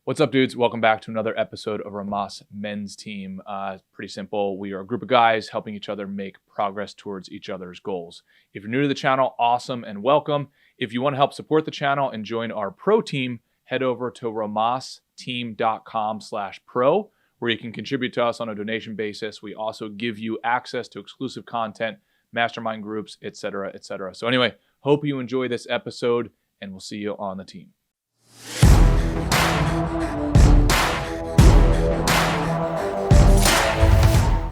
What's up, dudes? Welcome back to another episode of Rhomas Men's Team. Pretty simple. We are a group of guys helping each other make progress towards each other's goals. If you're new to the channel, awesome and welcome. If you want to help support the channel and join our pro team, head over to rhomasteam.com/pro, where you can contribute to us on a donation basis. We also give you access to exclusive content, mastermind groups, etc., etc. So anyway, hope you enjoy this episode, and we'll see you on the team.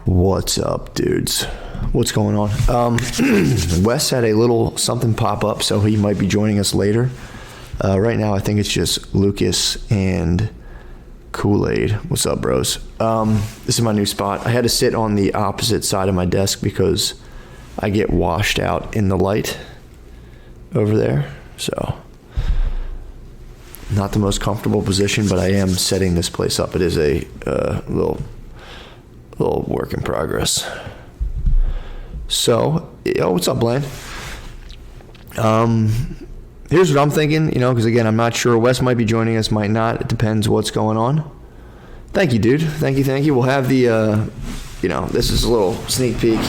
What's up, dudes? What's going on? Wes had a little something pop up, so he might be joining us later. Right now, I think it's just Lucas and Kool-Aid. What's up, bros? This is my new spot. I had to sit on the opposite side of my desk because I get washed out in the light over there. So, not the most comfortable position, but I am setting this place up. It is a little work in progress. So, what's up, Blaine? Here's what I'm thinking, because again, I'm not sure. Wes might be joining us, might not. It depends what's going on. Thank you, dude. Thank you. We'll have the, this is a little sneak peek.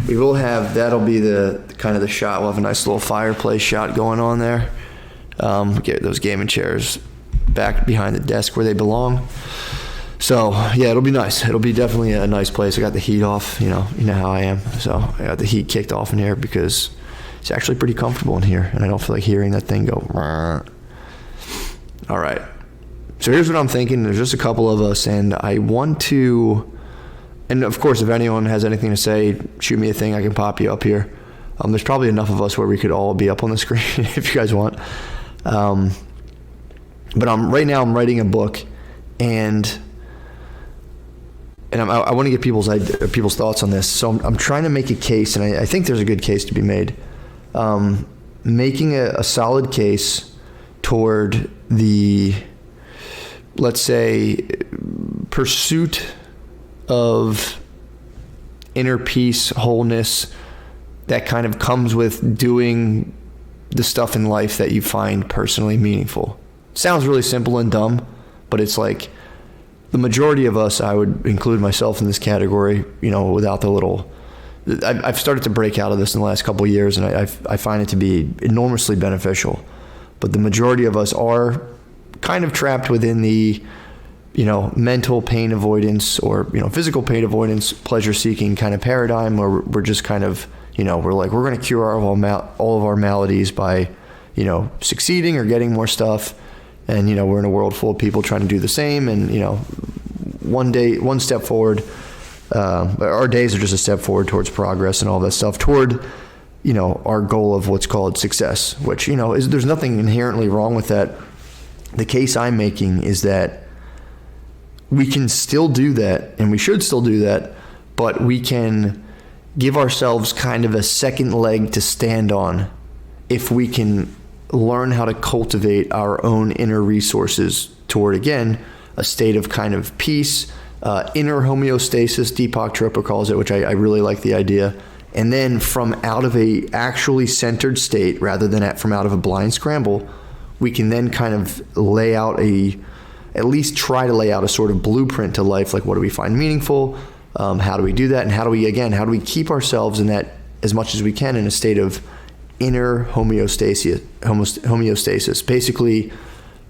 We will have, that'll be the kind of the shot. We'll have a nice little fireplace shot going on there. Get those gaming chairs back behind the desk where they belong. So, yeah, it'll be nice. It'll be definitely a nice place. I got the heat off, you know how I am. So I got the heat kicked off in here because it's actually pretty comfortable in here, and I don't feel like hearing that thing go. All right. So here's what I'm thinking. There's just a couple of us, and I want to, and of course, if anyone has anything to say, shoot me a thing. I can pop you up here. There's probably enough of us where we could all be up on the screen if you guys want. But right now I'm writing a book, and I want to get people's thoughts on this. So I'm trying to make a case, and I think there's a good case to be made. Making a solid case toward the, let's say, pursuit of inner peace, wholeness, that kind of comes with doing the stuff in life that you find personally meaningful. Sounds really simple and dumb, but it's like the majority of us, I would include myself in this category, without the little, I've started to break out of this in the last couple of years, and I find it to be enormously beneficial. But the majority of us are kind of trapped within the, mental pain avoidance or, physical pain avoidance, pleasure seeking kind of paradigm where we're just kind of, we're like, we're going to cure all of our maladies by, succeeding or getting more stuff. And, we're in a world full of people trying to do the same. And, one step forward, our days are just a step forward towards progress and all that stuff toward, our goal of what's called success, which, there's nothing inherently wrong with that. The case I'm making is that we can still do that, and we should still do that, but we can give ourselves kind of a second leg to stand on if we can learn how to cultivate our own inner resources toward, again, a state of kind of peace, inner homeostasis, Deepak Chopra calls it, which I really like the idea. And then from out of a actually centered state, rather than from out of a blind scramble, we can then kind of at least try to lay out a sort of blueprint to life. Like, what do we find meaningful? How do we do that? And how do we keep ourselves in that as much as we can in a state of inner homeostasis? Basically,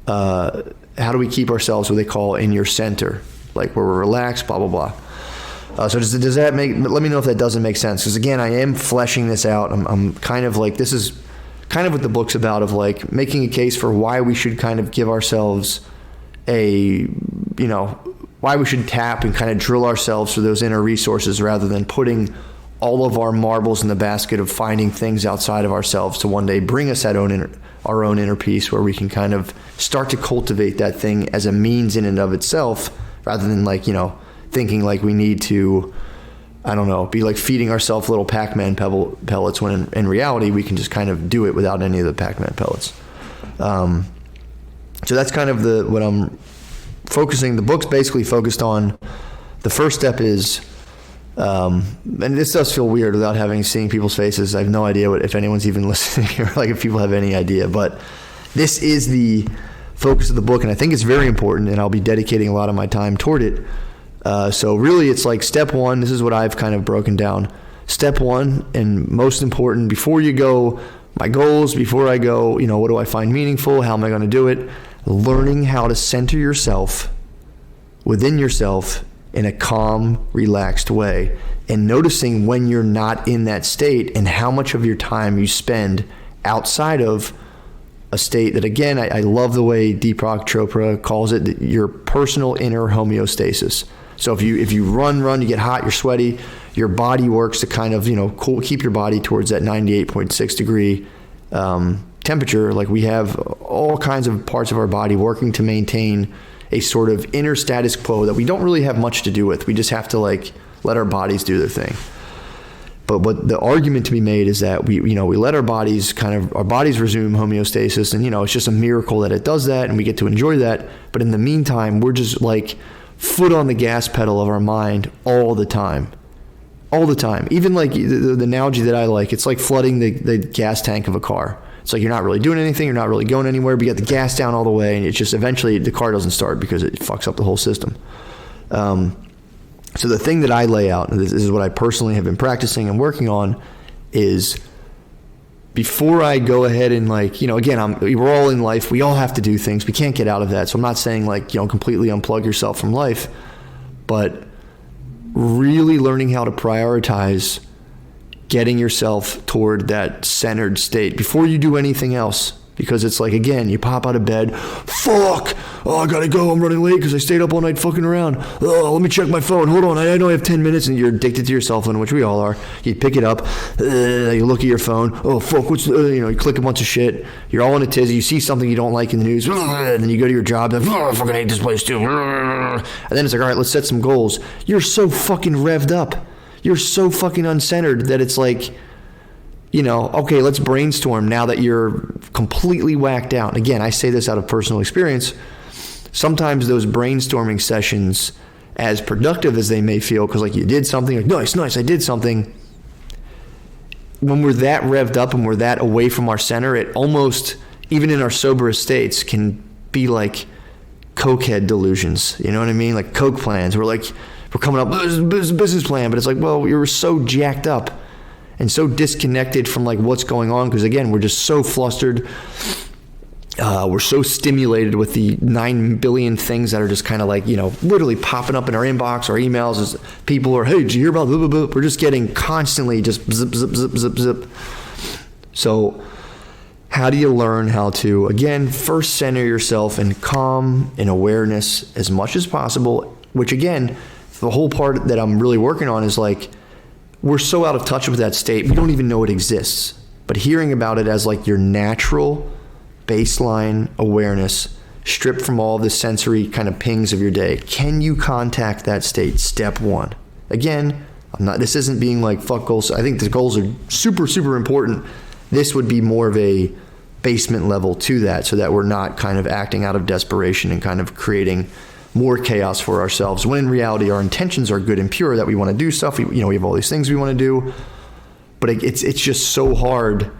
how do we keep ourselves what they call in your center, like where we're relaxed, blah, blah, blah. So does that let me know if that doesn't make sense. Because again, I am fleshing this out. I'm kind of like, this is kind of what the book's about, of like making a case for why we should kind of give ourselves why we should tap and kind of drill ourselves for those inner resources rather than putting all of our marbles in the basket of finding things outside of ourselves to one day bring us our own inner peace, where we can kind of start to cultivate that thing as a means in and of itself, rather than thinking like we need to, be like feeding ourselves little Pac-Man pellets, when in reality we can just kind of do it without any of the Pac-Man pellets. So that's kind of what I'm focusing. The book's basically focused on. The first step is, and this does feel weird without seeing people's faces. I have no idea if anyone's even listening or like if people have any idea, but this is the focus of the book, and I think it's very important, and I'll be dedicating a lot of my time toward it. So really it's like step one, this is what I've kind of broken down. Step one, and most important, before you go, my goals, before I go, what do I find meaningful? How am I going to do it? Learning how to center yourself within yourself in a calm, relaxed way, and noticing when you're not in that state and how much of your time you spend outside of a state that, again, I love the way Deepak Chopra calls it, your personal inner homeostasis. So if you run, you get hot, you're sweaty, your body works to kind of, keep your body towards that 98.6 degree temperature. Like, we have all kinds of parts of our body working to maintain a sort of inner status quo that we don't really have much to do with. We just have to let our bodies do their thing. But the argument to be made is that we let our bodies resume homeostasis, and it's just a miracle that it does that, and we get to enjoy that. But in the meantime, we're just foot on the gas pedal of our mind all the time. Even the analogy that I like, it's like flooding the gas tank of a car. It's like you're not really doing anything, you're not really going anywhere, but you got the gas down all the way, and it's just eventually the car doesn't start because it fucks up the whole system. So the thing that I lay out, and this is what I personally have been practicing and working on, is before I go ahead and again, we're all in life, we all have to do things, we can't get out of that. So I'm not saying completely unplug yourself from life, but really learning how to prioritize getting yourself toward that centered state before you do anything else. Because it's again, you pop out of bed, fuck, oh, I gotta go, I'm running late because I stayed up all night fucking around. Oh, let me check my phone, hold on, I know I have 10 minutes, and you're addicted to your cell phone, which we all are. You pick it up, you look at your phone, oh, fuck, you click a bunch of shit, you're all in a tizzy, you see something you don't like in the news, and then you go to your job, and I fucking hate this place too. And then it's all right, let's set some goals. You're so fucking revved up. You're so fucking uncentered that it's okay, let's brainstorm now that you're completely whacked out. Again, I say this out of personal experience. Sometimes those brainstorming sessions, as productive as they may feel, because you did something, nice, I did something. When we're that revved up and we're that away from our center, it almost, even in our soberest states, can be like cokehead delusions. You know what I mean? Like coke plans. We're coming up with this business plan, but it's well, you're so jacked up and so disconnected from what's going on, because again, we're just so flustered. We're so stimulated with the 9 billion things that are just kind of literally popping up in our inbox, our emails, as people are, hey, did you hear about blah, blah, blah? We're just getting constantly just zip, zip, zip, zip, zip. So how do you learn how to, again, first center yourself in calm and awareness as much as possible, which again, the whole part that I'm really working on is we're so out of touch with that state, we don't even know it exists. But hearing about it as your natural baseline awareness, stripped from all the sensory kind of pings of your day. Can you contact that state? Step one. Again, this isn't being fuck goals. I think the goals are super, super important. This would be more of a basement level to that, so that we're not kind of acting out of desperation and kind of creating more chaos for ourselves, when in reality our intentions are good and pure, that we want to do stuff. We have all these things we want to do, but it's just so hard.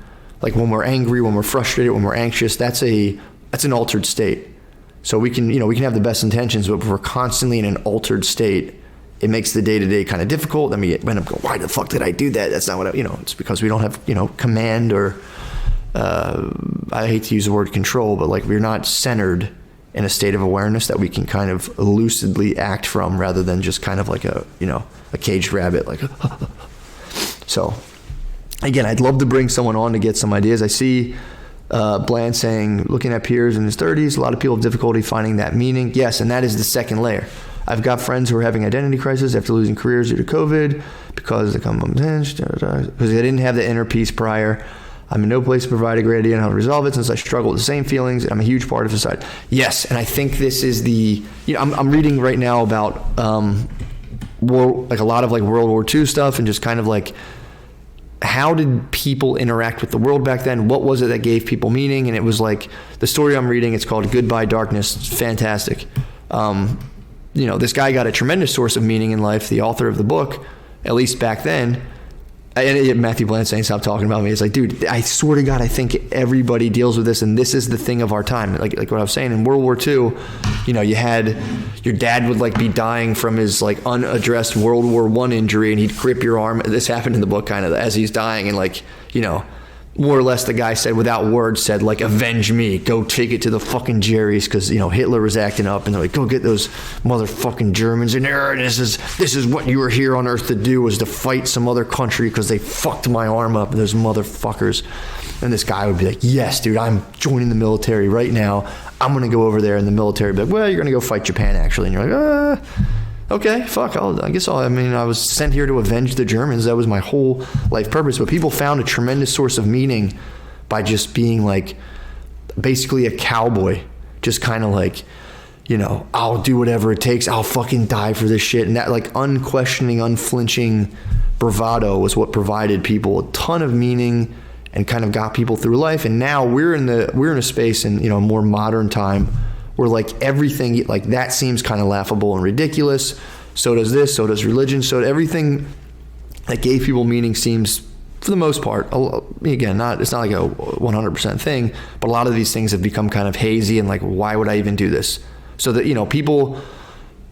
When we're angry, when we're frustrated, when we're anxious, that's an altered state. So we can have the best intentions, but if we're constantly in an altered state, it makes the day-to-day kind of difficult. Then we end up going, why the fuck did I do that? That's not what it's because we don't have command, or I hate to use the word control, but we're not centered in a state of awareness that we can kind of lucidly act from, rather than just kind of a caged rabbit. So again, I'd love to bring someone on to get some ideas. I see Bland saying, looking at peers in his 30s, a lot of people have difficulty finding that meaning. Yes, and that is the second layer. I've got friends who are having identity crisis after losing careers due to COVID because they didn't have the inner peace prior. I'm in no place to provide a great idea on how to resolve it, since I struggle with the same feelings and I'm a huge part of society. Yes, and I think this is I'm reading right now about a lot of World War II stuff, and just kind of how did people interact with the world back then? What was it that gave people meaning? And it was the story I'm reading, it's called Goodbye Darkness. It's fantastic. This guy got a tremendous source of meaning in life, the author of the book, at least back then, And Matthew Bland saying, stop talking about me. It's like, dude, I swear to God, I think everybody deals with this, and this is the thing of our time. Like what I was saying, in World War II, you know, you had your dad would like be dying from his like unaddressed World War I injury, and he'd grip your arm. This happened in the book kind of as he's dying, and like, you know, more or less the guy said, without words, said like, avenge me, go take it to the fucking Jerry's, because, you know, Hitler was acting up, and they're like, go get those motherfucking Germans in there. This is what you were here on earth to do, was to fight some other country because they fucked my arm up, and those motherfuckers. And this guy would be like, yes, dude, I'm joining the military right now. I'm going to go over there, and the military would be like, well, you're going to go fight Japan, actually. And you're like, okay, fuck, I mean, I was sent here to avenge the Germans. That was my whole life purpose. But people found a tremendous source of meaning by just being like basically a cowboy, just kind of like, you know, I'll do whatever it takes. I'll fucking die for this shit. And that like unquestioning, unflinching bravado was what provided people a ton of meaning and kind of got people through life. And now we're in a space in, you know, a more modern time where like everything like that seems kind of laughable and ridiculous. So does this, so does religion, so everything that gave people meaning seems, for the most part, again, it's not like a 100% thing, but a lot of these things have become kind of hazy and like, why would I even do this? So that, you know, people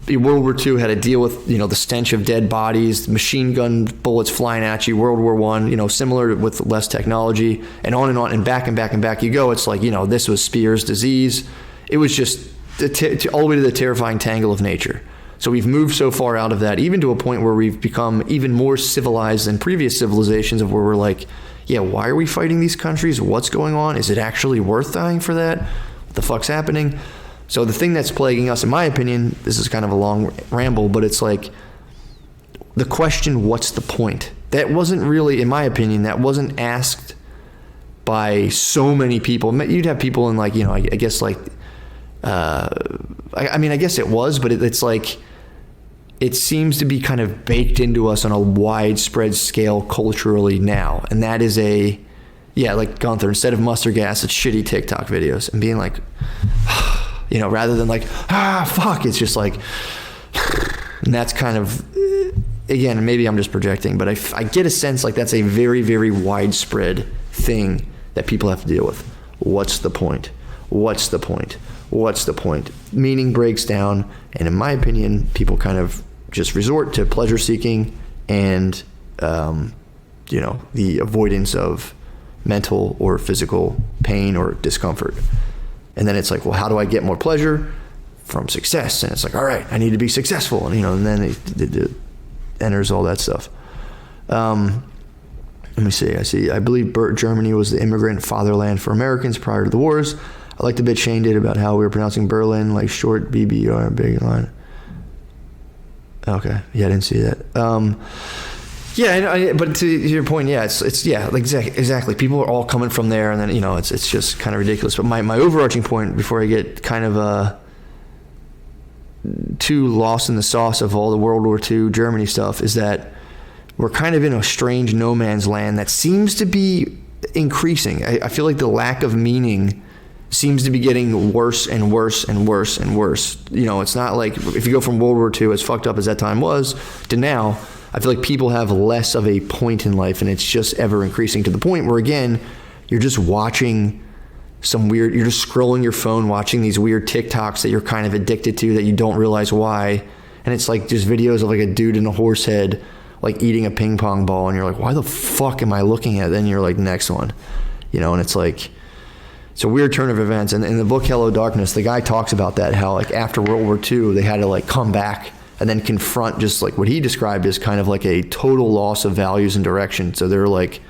in World War II had to deal with, you know, the stench of dead bodies, machine gun bullets flying at you. World War I, you know, similar with less technology, and on and back and back and back you go. It's like, you know, this was Spear's disease. It was just all the way to the terrifying tangle of nature. So we've moved so far out of that, even to a point where we've become even more civilized than previous civilizations, of where we're like, yeah, why are we fighting these countries? What's going on? Is it actually worth dying for that? What the fuck's happening? So the thing that's plaguing us, in my opinion, this is kind of a long ramble, but it's like the question, what's the point? That wasn't really, in my opinion, that wasn't asked by so many people. You'd have people in like, you know, I guess like, I mean, I guess it was, but it's like, it seems to be kind of baked into us on a widespread scale culturally now. And that is like Gunther, instead of mustard gas, it's shitty TikTok videos, and being like, you know, rather than like, fuck, it's just like, and that's kind of, again, maybe I'm just projecting, but I get a sense like that's a very, very widespread thing that people have to deal with. What's the point? What's the point? What's the point? Meaning breaks down, and in my opinion, people kind of just resort to pleasure seeking and, you know, the avoidance of mental or physical pain or discomfort. And then it's like, well, how do I get more pleasure? From success. And it's like, all right, I need to be successful. And, you know, and then it enters all that stuff. Let me see. I believe Germany was the immigrant fatherland for Americans prior to the wars. I like the bit Shane did about how we were pronouncing Berlin like short BBR, big line. Okay, yeah, I didn't see that. Yeah, but to your point, yeah, it's yeah, like exactly. People are all coming from there, and then, you know, it's just kind of ridiculous. But my overarching point, before I get kind of too lost in the sauce of all the World War II Germany stuff, is that we're kind of in a strange no man's land that seems to be increasing. I feel like the lack of meaning seems to be getting worse and worse and worse and worse. You know, it's not like if you go from World War II, as fucked up as that time was, to now, I feel like people have less of a point in life, and it's just ever increasing to the point where, again, you're just watching you're just scrolling your phone, watching these weird TikToks that you're kind of addicted to that you don't realize why. And it's like just videos of like a dude in a horse head, like eating a ping pong ball, and you're like, why the fuck am I looking at it? Then you're like, next one, you know, and it's like, it's a weird turn of events. And in the book Hello Darkness, the guy talks about that, how like after World War II, they had to like come back and then confront just like what he described as kind of like a total loss of values and direction. So they're like,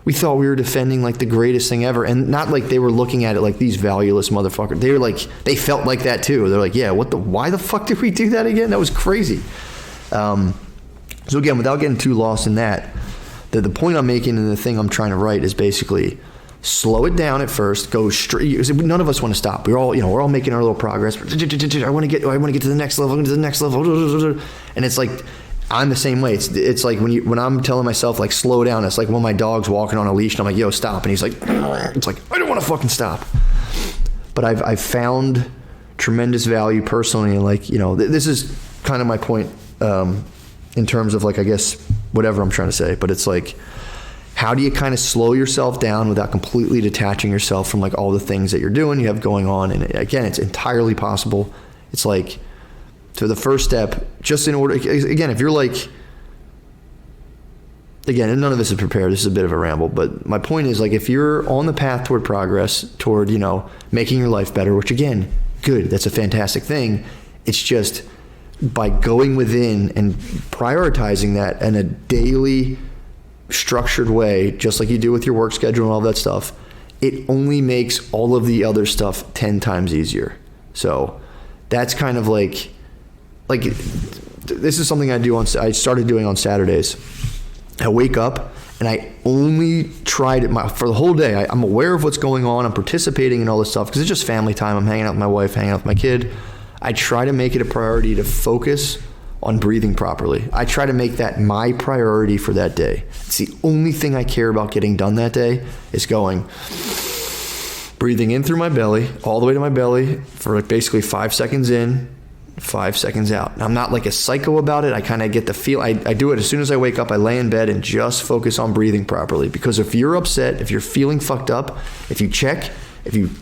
we thought we were defending like the greatest thing ever. And not like they were looking at it like these valueless motherfuckers. They were like, they felt like that too. They're like, yeah, why the fuck did we do that again? That was crazy. So again, without getting too lost in that, the point I'm making and the thing I'm trying to write is basically slow it down at first, go straight. None of us want to stop. We're all making our little progress. I want to get to the next level, and it's like, I'm the same way. It's like when I'm telling myself like slow down, it's like when my dog's walking on a leash and I'm like, yo, stop, and he's like, it's like, I don't want to fucking stop. But I've found tremendous value personally, and like, you know, this is kind of my point in terms of like, I guess, whatever I'm trying to say, but it's like, how do you kind of slow yourself down without completely detaching yourself from like all the things that you're doing, you have going on? And again, it's entirely possible. It's like, so the first step, just in order, again, if you're like, again, and none of this is prepared, this is a bit of a ramble, but my point is, like, if you're on the path toward progress, toward, you know, making your life better, which again, good, that's a fantastic thing. It's just by going within and prioritizing that in a daily structured way, just like you do with your work schedule and all that stuff, it only makes all of the other stuff 10 times easier. So that's kind of like this is something I started doing on Saturdays. I wake up and I only tried it for the whole day. I'm aware of what's going on. I'm participating in all this stuff because it's just family time. I'm hanging out with my wife, hanging out with my kid. I try to make it a priority to focus on breathing properly. I try to make that my priority for that day. It's the only thing I care about getting done that day is breathing in through my belly, all the way to my belly for like basically 5 seconds in, 5 seconds out. And I'm not like a psycho about it. I kind of get the feel. I do it as soon as I wake up. I lay in bed and just focus on breathing properly. Because if you're upset, if you're feeling fucked up, if you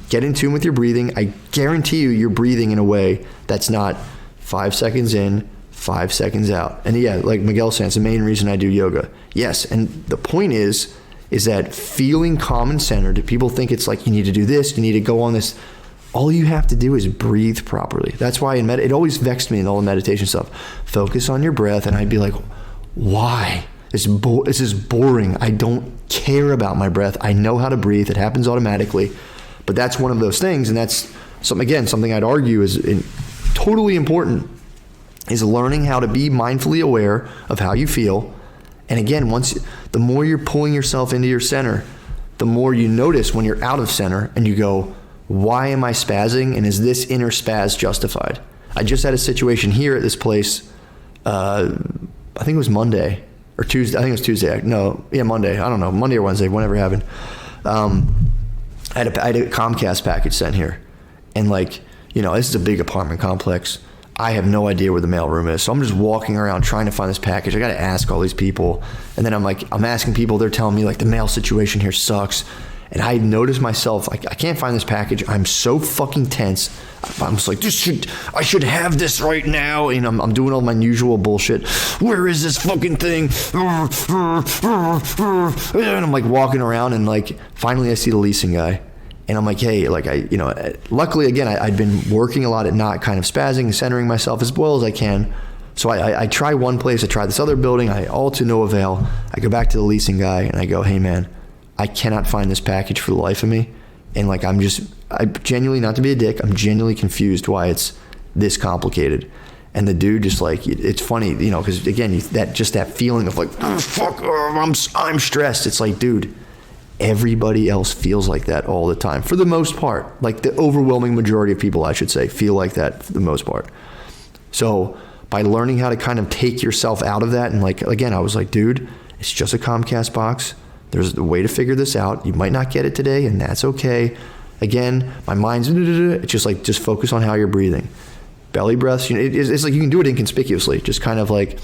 get in tune with your breathing, I guarantee you're breathing in a way that's not 5 seconds in, 5 seconds out. And yeah, like Miguel said, it's the main reason I do yoga. Yes, and the point is that feeling calm and centered, people think it's like you need to do this, you need to go on this. All you have to do is breathe properly. That's why it always vexed me in all the meditation stuff. Focus on your breath, and I'd be like, why? This is boring. I don't care about my breath. I know how to breathe. It happens automatically. But that's one of those things, and that's something I'd argue is totally important, is learning how to be mindfully aware of how you feel. And again, the more you're pulling yourself into your center, the more you notice when you're out of center and you go, why am I spazzing? And is this inner spaz justified? I just had a situation here at this place, I think it was Monday or Tuesday. I think it was Tuesday. Monday. I don't know, Monday or Wednesday, whenever it happened. I had a Comcast package sent here. And like, you know, this is a big apartment complex. I have no idea where the mailroom is. So I'm just walking around trying to find this package. I got to ask all these people. And then I'm asking people, they're telling me like the mail situation here sucks. And I noticed myself, I can't find this package. I'm so fucking tense. I'm just like, I should have this right now. And I'm doing all my usual bullshit. Where is this fucking thing? And I'm like walking around, and like finally I see the leasing guy. And I'm like, hey, like luckily again, I'd been working a lot at not kind of spazzing and centering myself as well as I can. So I try one place, I try this other building, all to no avail. I go back to the leasing guy and I go, hey man, I cannot find this package for the life of me. And like, I genuinely, not to be a dick, I'm genuinely confused why it's this complicated. And the dude just like, it's funny, you know, because again, that feeling of like, oh, fuck, I'm stressed. It's like, dude, everybody else feels like that all the time. For the most part, like the overwhelming majority of people, I should say, feel like that for the most part. So by learning how to kind of take yourself out of that, and like, again, I was like, dude, it's just a Comcast box. There's a way to figure this out. You might not get it today, and that's okay. Again, my mind's, it's just like, just focus on how you're breathing. Belly breaths, you know, it's like you can do it inconspicuously. Just kind of like,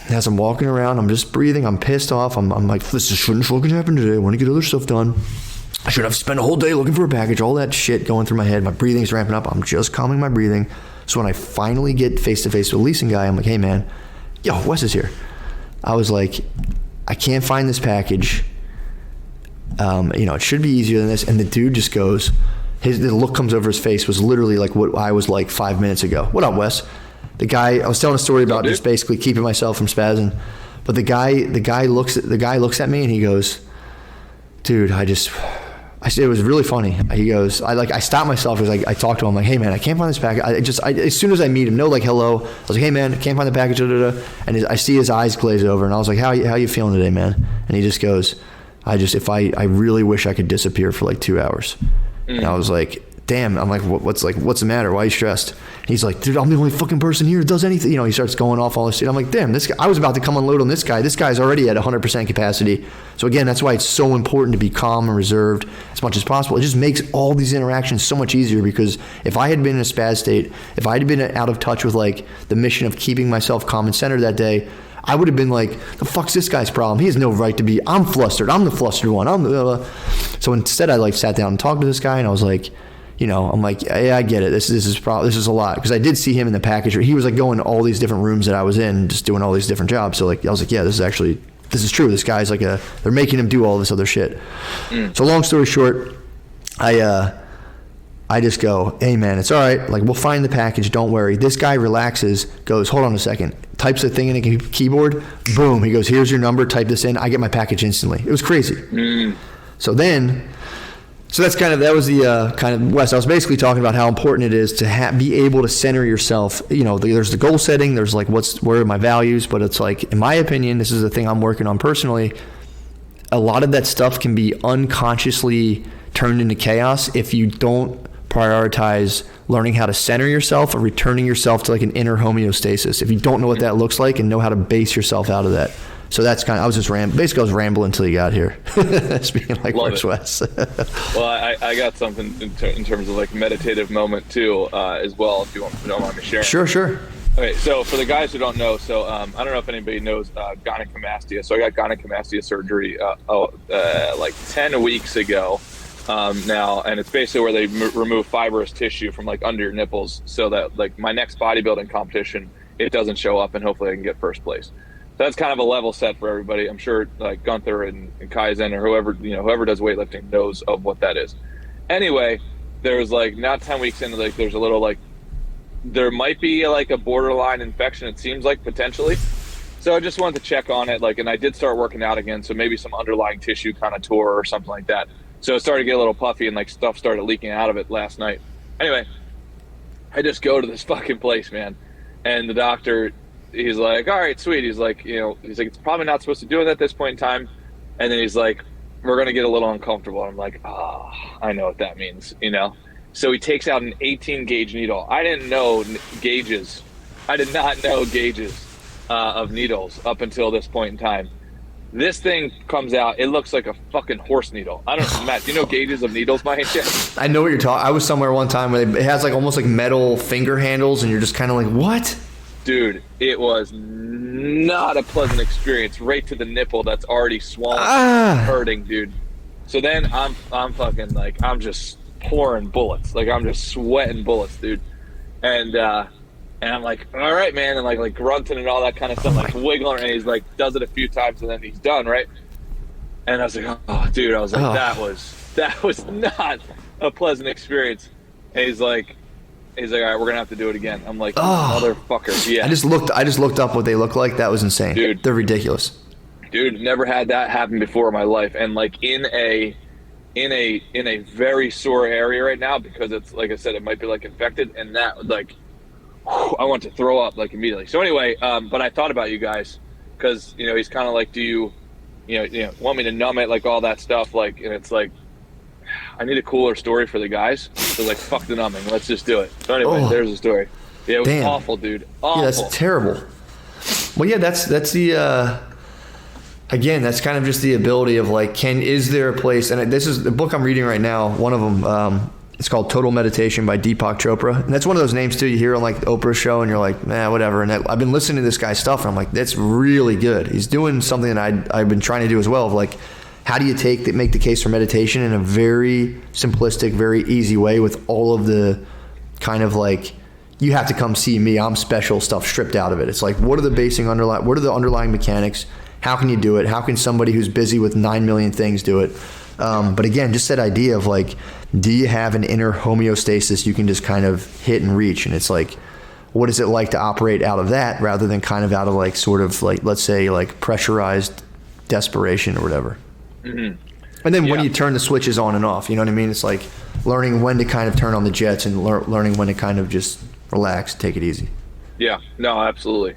as I'm walking around, I'm just breathing. I'm pissed off. I'm like, this shouldn't fucking happen today. I want to get other stuff done. I should have spent a whole day looking for a package. All that shit going through my head. My breathing's ramping up. I'm just calming my breathing. So when I finally get face to face with a leasing guy, I'm like, hey man, Wes is here. I was like, I can't find this package. It should be easier than this. And the dude just goes, the look comes over his face was literally like what I was like 5 minutes ago. What up, Wes? The guy, I was telling a story about just basically keeping myself from spazzing. But the guy looks at me and he goes, dude, it was really funny. He goes, I stopped myself because I talked to him. I'm like, hey man, I can't find this package. As soon as I meet him, no like hello. I was like, hey man, I can't find the package. And I see his eyes glaze over, and I was like, how you feeling today, man? And he just goes, I really wish I could disappear for like 2 hours. And I was like, damn. I'm like, what's the matter? Why are you stressed? And he's like, dude, I'm the only fucking person here that does anything. He starts going off all this shit. I'm like, damn, this guy, I was about to come unload on this guy. This guy's already at 100% capacity. So again, that's why it's so important to be calm and reserved as much as possible. It just makes all these interactions so much easier, because if I had been in a spaz state, if I had been out of touch with like the mission of keeping myself calm and centered that day, I would have been like, the fuck's this guy's problem? He has no right to be. I'm flustered. I'm the flustered one. So instead, I like sat down and talked to this guy, and I was like, I'm like, yeah, I get it. This is a lot, because I did see him in the package. He was like going to all these different rooms that I was in, just doing all these different jobs. So like, I was like, yeah, this is true. This guy's like they're making him do all this other shit. So long story short, I just go, hey man, it's all right. Like, we'll find the package. Don't worry. This guy relaxes, goes, hold on a second, types a thing in a keyboard. Boom. He goes, here's your number. Type this in. I get my package instantly. It was crazy. So that was the kind of Wes. I was basically talking about how important it is to be able to center yourself. There's the goal setting. There's like, where are my values? But it's like, in my opinion, this is the thing I'm working on personally. A lot of that stuff can be unconsciously turned into chaos if you don't prioritize learning how to center yourself or returning yourself to like an inner homeostasis. If you don't know what that looks like and know how to base yourself out of that. So that's kind of, I was rambling until you got here. Speaking like works Wes. Well, I got something in terms of like meditative moment too, as well, if you don't mind me sharing. Sure. Okay, so for the guys who don't know, I don't know if anybody knows gynecomastia. So I got gynecomastia surgery like 10 weeks ago now, and it's basically where they remove fibrous tissue from like under your nipples, so that like my next bodybuilding competition, it doesn't show up, and hopefully I can get first place. So that's kind of a level set for everybody. I'm sure like Gunther and Kaizen or whoever does weightlifting knows of what that is. Anyway, there was like now 10 weeks into like there's a little like there might be like a borderline infection, it seems like, potentially. So I just wanted to check on it, like, and I did start working out again, so maybe some underlying tissue kind of tore or something like that. So it started to get a little puffy, and like stuff started leaking out of it last night. Anyway, I just go to this fucking place, man, and the doctor, he's like, all right, sweet. He's like, it's probably not supposed to do it at this point in time. And then he's like, we're going to get a little uncomfortable. I'm like, I know what that means, So he takes out an 18 gauge needle. I didn't know gauges. I did not know gauges of needles up until this point in time. This thing comes out. It looks like a fucking horse needle. I don't know, Matt, do you know gauges of needles by any chance? I know what you're talking. I was somewhere one time where it has like almost like metal finger handles, and you're just kind of like, what? Dude, it was not a pleasant experience. Right to the nipple that's already swollen, hurting, dude. So then I'm fucking like, I'm just pouring bullets. Like, I'm just sweating bullets, dude. And I'm like, all right, man. And like grunting and all that kind of stuff, like wiggling. And he's like, does it a few times and then he's done, right? And I was like, oh, dude. I was like, that was not a pleasant experience. And he's like, all right, we're gonna have to do it again. I'm like, motherfucker, yeah. I just looked up what they look like. That was insane, dude. They're ridiculous, dude. Never had that happen before in my life, and like in a very sore area right now, because it's like I said, it might be like infected, and that like, I want to throw up like immediately. So anyway, but I thought about you guys, because he's kind of like, do you want me to numb it, like all that stuff, like, and it's like, I need a cooler story for the guys. So like, fuck the numbing. Let's just do it. So anyway, there's the story. Yeah, it was awful, dude. Awful. Yeah, that's terrible. Well, yeah, that's the again, that's kind of just the ability of like, is there a place? And this is the book I'm reading right now. One of them, it's called Total Meditation by Deepak Chopra, and that's one of those names too. You hear on like the Oprah show, and you're like, nah, whatever. And I've been listening to this guy's stuff, and I'm like, that's really good. He's doing something that I've been trying to do as well. Of like, how do you make the case for meditation in a very simplistic, very easy way, with all of the kind of like, you have to come see me, I'm special stuff stripped out of it. It's like, what are the underlying mechanics? How can you do it? How can somebody who's busy with 9 million things do it? But again, just that idea of like, do you have an inner homeostasis you can just kind of hit and reach? And it's like, what is it like to operate out of that rather than kind of out of like, sort of like, let's say like pressurized desperation or whatever. Mm-hmm. And then when you turn the switches on and off, you know what I mean? It's like learning when to kind of turn on the jets and learning when to kind of just relax, take it easy. Yeah, no, absolutely.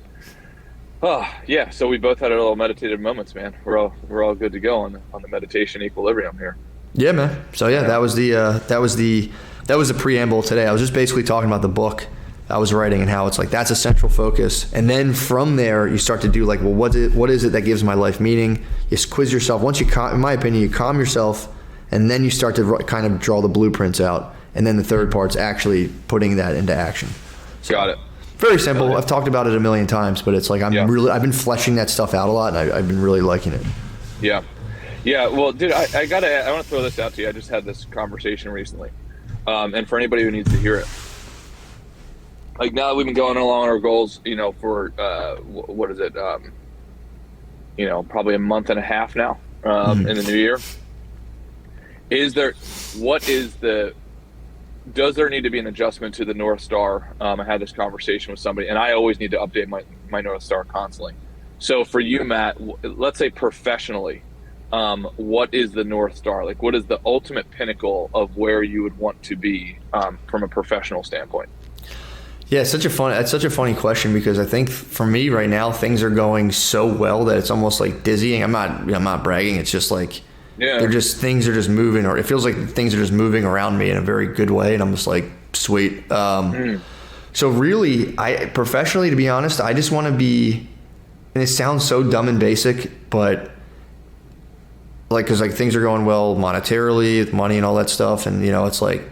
Oh, yeah. So we both had our little meditative moments, man. We're all good to go on the meditation equilibrium here. Yeah, man. So yeah, that was the that was the preamble today. I was just basically talking about the book I was writing and how it's like that's a central focus. And then from there, you start to do like, well, what is it that gives my life meaning? You quiz yourself. Once in my opinion, you calm yourself, and then you start to kind of draw the blueprints out. And then the third part's actually putting that into action. So, got it. Very simple. I've talked about it a million times, but it's like I've been fleshing that stuff out a lot, and I've been really liking it. Yeah. Yeah. Well, dude, I want to throw this out to you. I just had this conversation recently. And for anybody who needs to hear it, like now that we've been going along our goals, for, what is it? Probably a month and a half now, in the new year. Does there need to be an adjustment to the North Star? I had this conversation with somebody, and I always need to update my North Star constantly. So for you, Matt, let's say professionally, what is the North Star? Like, what is the ultimate pinnacle of where you would want to be from a professional standpoint? Yeah, it's such a funny question, because I think for me right now, things are going so well that it's almost like dizzying. I'm not bragging. It's just like, things are just moving, or it feels like things are just moving around me in a very good way. And I'm just like, sweet. So really, professionally, to be honest, I just want to be, and it sounds so dumb and basic, but cause things are going well monetarily, with money and all that stuff. And it's like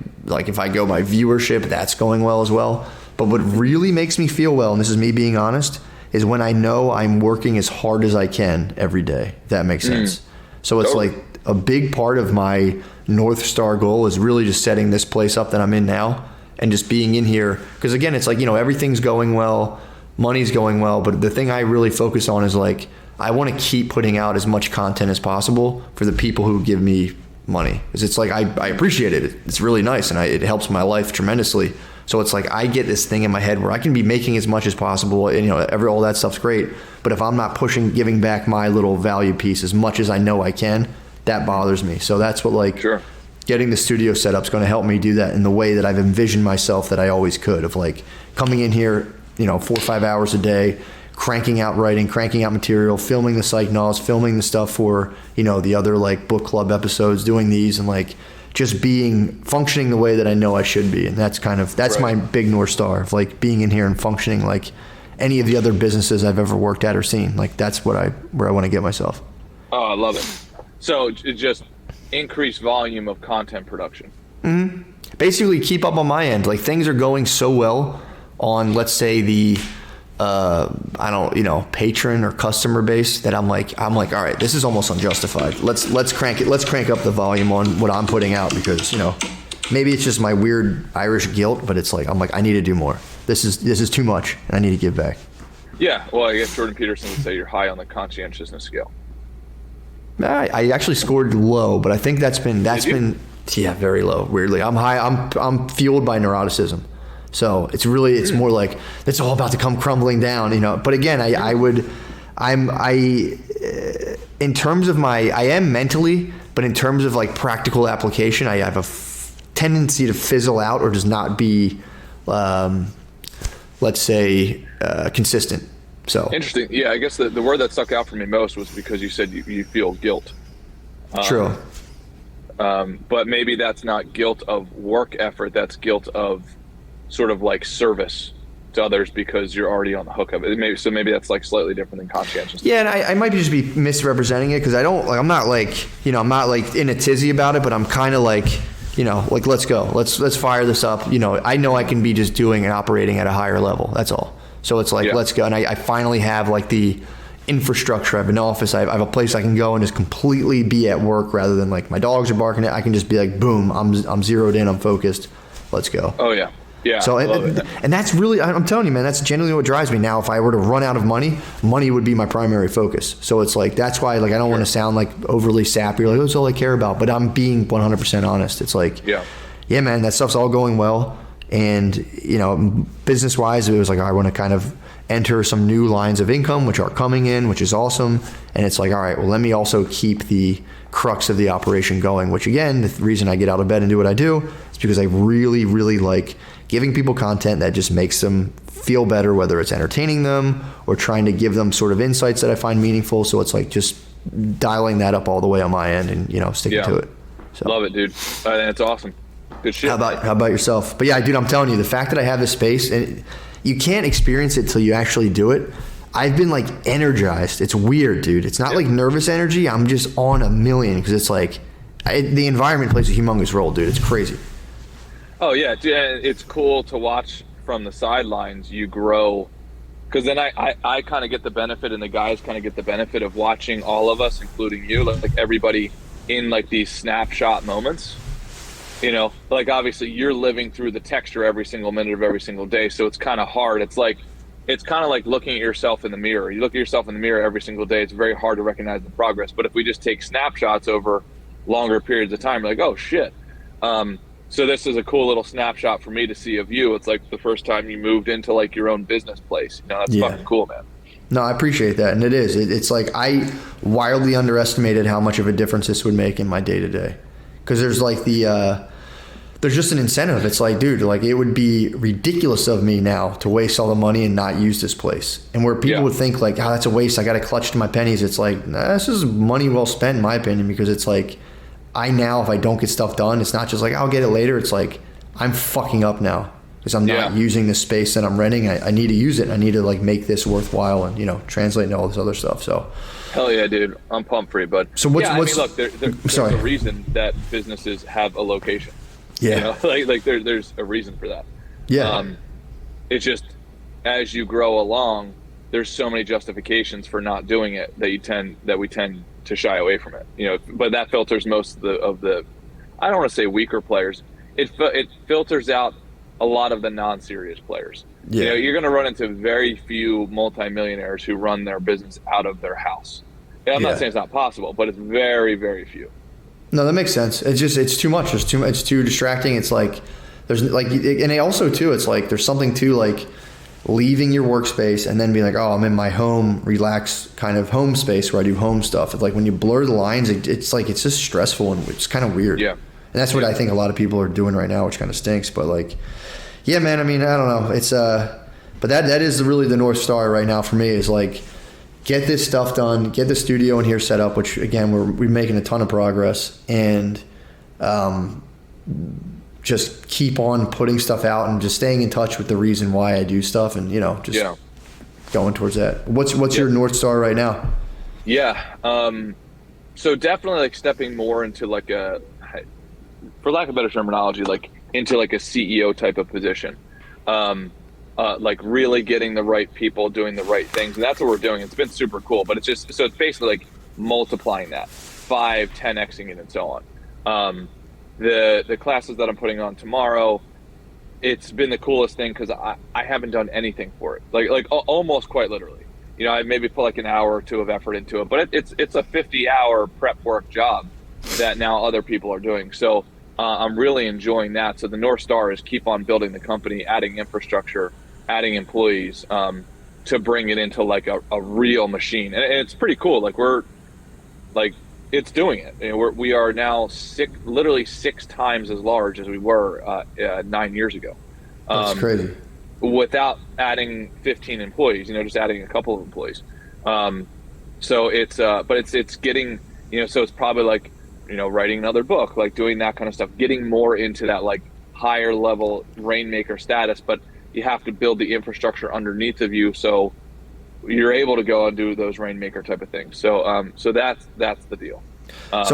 if I go by viewership, that's going well as well. But what really makes me feel well, and this is me being honest, is when I know I'm working as hard as I can every day, if that makes sense. So it's like a big part of my North Star goal is really just setting this place up that I'm in now, and just being in here. Because again, it's like, everything's going well, money's going well, but the thing I really focus on is like, I want to keep putting out as much content as possible for the people who give me money. Because it's like, I appreciate it. It's really nice, and it helps my life tremendously. So it's like I get this thing in my head where I can be making as much as possible, and all that stuff's great. But if I'm not giving back my little value piece as much as I know I can, that bothers me. So that's what getting the studio set up is going to help me do that in the way that I've envisioned myself that I always could, of like coming in here, 4 or 5 hours a day, cranking out writing, cranking out material, filming the psych novels, filming the stuff for, the other like book club episodes, doing these, and like just functioning the way that I know I should be. And that's my big North Star of like being in here and functioning like any of the other businesses I've ever worked at or seen. Like that's where I want to get myself. Oh, I love it. So just increase volume of content production. Mm-hmm. Basically keep up on my end. Like things are going so well on, let's say the, patron or customer base that I'm like, all right, this is almost unjustified. Let's crank up the volume on what I'm putting out, because, maybe it's just my weird Irish guilt, but it's like, I need to do more. This is too much, and I need to give back. Yeah. Well, I guess Jordan Peterson would say you're high on the conscientiousness scale. I actually scored low, but I think that's been very low. Weirdly, I'm high. I'm fueled by neuroticism. So it's more like it's all about to come crumbling down, But again, in terms of I am mentally, but in terms of like practical application, I have a tendency to fizzle out or just not be, let's say, consistent. So interesting. Yeah, I guess the word that stuck out for me most was because you said you feel guilt. True. But maybe that's not guilt of work effort. That's guilt of sort of like service to others because you're already on the hook of it. Maybe that's like slightly different than conscientiousness. Yeah, and I might just be misrepresenting it, because I'm not like in a tizzy about it, but I'm kind of like, let's go, let's fire this up. I know I can be just doing and operating at a higher level. That's all. So it's like, let's go. And I finally have like the infrastructure. I have an office. I have a place I can go and just completely be at work, rather than like my dogs are barking. I can just be like, boom, I'm zeroed in. I'm focused. Let's go. Oh yeah. Yeah. So and that's really, I'm telling you, man, that's genuinely what drives me now. If I were to run out of money would be my primary focus. So it's like, that's why like I don't want to sound like overly sappy or like, that's all I care about. But I'm being 100% honest. It's like, yeah, man, that stuff's all going well. And, business wise, it was like, I want to kind of enter some new lines of income, which are coming in, which is awesome. And it's like, all right, well, let me also keep the crux of the operation going, which again, the reason I get out of bed and do what I do is because I really, really like giving people content that just makes them feel better, whether it's entertaining them or trying to give them sort of insights that I find meaningful. So it's like just dialing that up all the way on my end and, sticking to it. So. Love it, dude. That's awesome. Good shit. How about yourself? But yeah, dude, I'm telling you, the fact that I have this space, and you can't experience it till you actually do it. I've been like energized. It's weird, dude. It's not like nervous energy. I'm just on a million because it's like the environment plays a humongous role, dude. It's crazy. Oh yeah, it's cool to watch from the sidelines. You grow, because then I kind of get the benefit, and the guys kind of get the benefit of watching all of us, including you, like everybody in like these snapshot moments. You know, like obviously you're living through the texture every single minute of every single day, so it's kind of hard. It's kind of like looking at yourself in the mirror. You look at yourself in the mirror every single day. It's very hard to recognize the progress. But if we just take snapshots over longer periods of time, you're like, oh shit. So this is a cool little snapshot for me to see of you. It's like the first time you moved into like your own business place. You know, that's fucking cool, man. No, I appreciate that. And it is. It's like I wildly underestimated how much of a difference this would make in my day-to-day. Because there's like there's just an incentive. It's like, dude, like it would be ridiculous of me now to waste all the money and not use this place. And where people would think like, oh, that's a waste. I got to clutch to my pennies. It's like, nah, this is money well spent in my opinion, because it's like, if I don't get stuff done, it's not just like, I'll get it later. It's like, I'm fucking up now because I'm not using the space that I'm renting. I need to use it. I need to like make this worthwhile and, you know, translate into all this other stuff. So. Hell yeah, dude. I'm pumped for you, bud. So what's I mean, look, there's a reason that businesses have a location. Yeah. You know, like there's a reason for that. Yeah. It's just as you grow along, there's so many justifications for not doing it that we tend to shy away from it. You know, but that filters most of the I don't want to say weaker players. It filters out a lot of the non-serious players. Yeah. You know, you're going to run into very few multimillionaires who run their business out of their house. And I'm not saying it's not possible, but it's very, very few. No, that makes sense. It's too much. It's too distracting. It's like there's like, and it also too, it's like there's something to like leaving your workspace and then being like, oh, I'm in my home, relaxed kind of home space where I do home stuff. It's like when you blur the lines, it's like it's just stressful and it's kind of weird. Yeah. And that's what I think a lot of people are doing right now, which kind of stinks. But like, yeah, man. I mean, I don't know. It's but that is really the North Star right now for me is like, get this stuff done, get the studio in here set up, which again, we're making a ton of progress, and just keep on putting stuff out and just staying in touch with the reason why I do stuff, and, you know, just going towards that. What's your North Star right now? Yeah. So definitely like stepping more into like for lack of better terminology, like into like a CEO type of position. Like really getting the right people doing the right things, and that's what we're doing. It's been super cool, but it's just, so it's basically like multiplying that 5, 10xing it and so on. The classes that I'm putting on tomorrow, it's been the coolest thing because I haven't done anything for it, like almost quite literally. You know, I maybe put like an hour or two of effort into it, but it's a 50-hour prep work job that now other people are doing. So I'm really enjoying that. So the North Star is keep on building the company, adding infrastructure, adding employees, to bring it into like a real machine. And it's pretty cool. Like we're like, it's doing it. You know, we are now literally 6 times as large as we were 9 years ago. That's crazy. Without adding 15 employees, you know, just adding a couple of employees. So it's, but it's getting, you know, so it's probably like, you know, writing another book, like doing that kind of stuff, getting more into that like higher level rainmaker status, but you have to build the infrastructure underneath of you so you're able to go and do those rainmaker type of things. So so that's the deal. That's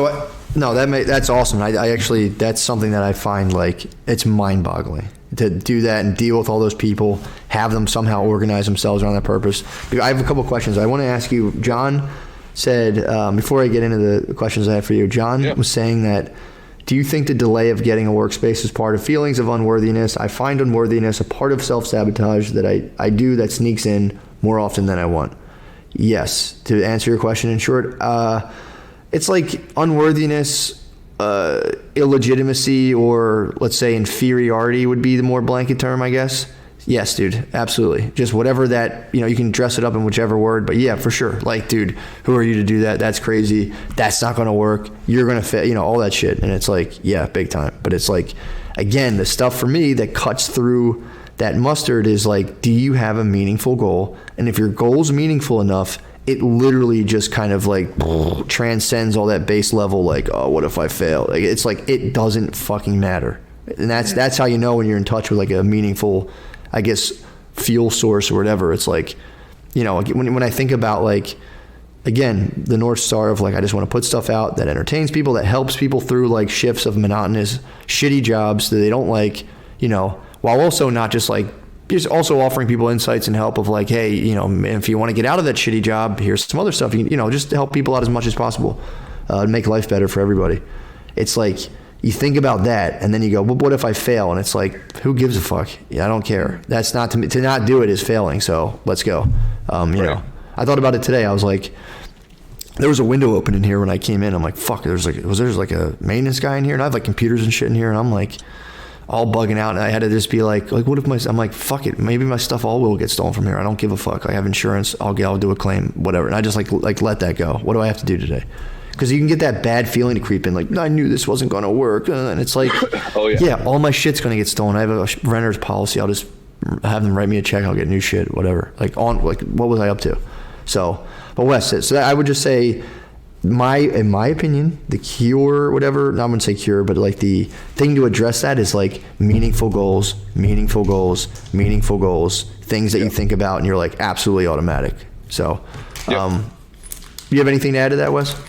awesome. I actually, that's something that I find like it's mind-boggling to do that and deal with all those people, have them somehow organize themselves around that purpose. I have a couple of questions I want to ask you. John said, before I get into the questions I have for you, John was saying that, do you think the delay of getting a workspace is part of feelings of unworthiness? I find unworthiness a part of self-sabotage that I do that sneaks in more often than I want. Yes. To answer your question in short, it's like unworthiness, illegitimacy, or let's say inferiority would be the more blanket term, I guess. Yes, dude, absolutely. Just whatever that, you know, you can dress it up in whichever word, but yeah, for sure. Like, dude, who are you to do that? That's crazy. That's not going to work. You're going to fit, you know, all that shit. And it's like, yeah, big time. But it's like, again, the stuff for me that cuts through that mustard is like, do you have a meaningful goal? And if your goal's meaningful enough, it literally just kind of like transcends all that base level, like, oh, what if I fail? Like, it's like, it doesn't fucking matter. And that's how you know when you're in touch with like a meaningful, I guess, fuel source or whatever. It's like, you know, when I think about like, again, the North Star of like, I just want to put stuff out that entertains people, that helps people through like shifts of monotonous, shitty jobs that they don't like, you know, while also not just like, just also offering people insights and help of like, hey, you know, if you want to get out of that shitty job, here's some other stuff, you know, just to help people out as much as possible, make life better for everybody. It's like, you think about that and then you go, well, what if I fail? And it's like, who gives a fuck? Yeah, I don't care. That's not to not do it is failing. So let's go. You know, I thought about it today. I was like, there was a window open in here when I came in. I'm like, fuck, there's like a maintenance guy in here? And I have like computers and shit in here. And I'm like, all bugging out, and I had to just be like, what if I'm like, fuck it, maybe my stuff all will get stolen from here. I don't give a fuck. I have insurance. I'll do a claim, whatever. And I just like let that go. What do I have to do today? Because you can get that bad feeling to creep in, like, I knew this wasn't going to work, and it's like, oh yeah, all my shit's going to get stolen. I have a renter's policy. I'll just have them write me a check. I'll get new shit, whatever. Like what was I up to? So, but Wes, so I would just say, in my opinion, the cure, whatever, not going to say cure, but like the thing to address that is like meaningful goals, things that you think about and you're like absolutely automatic. So, you have anything to add to that, Wes?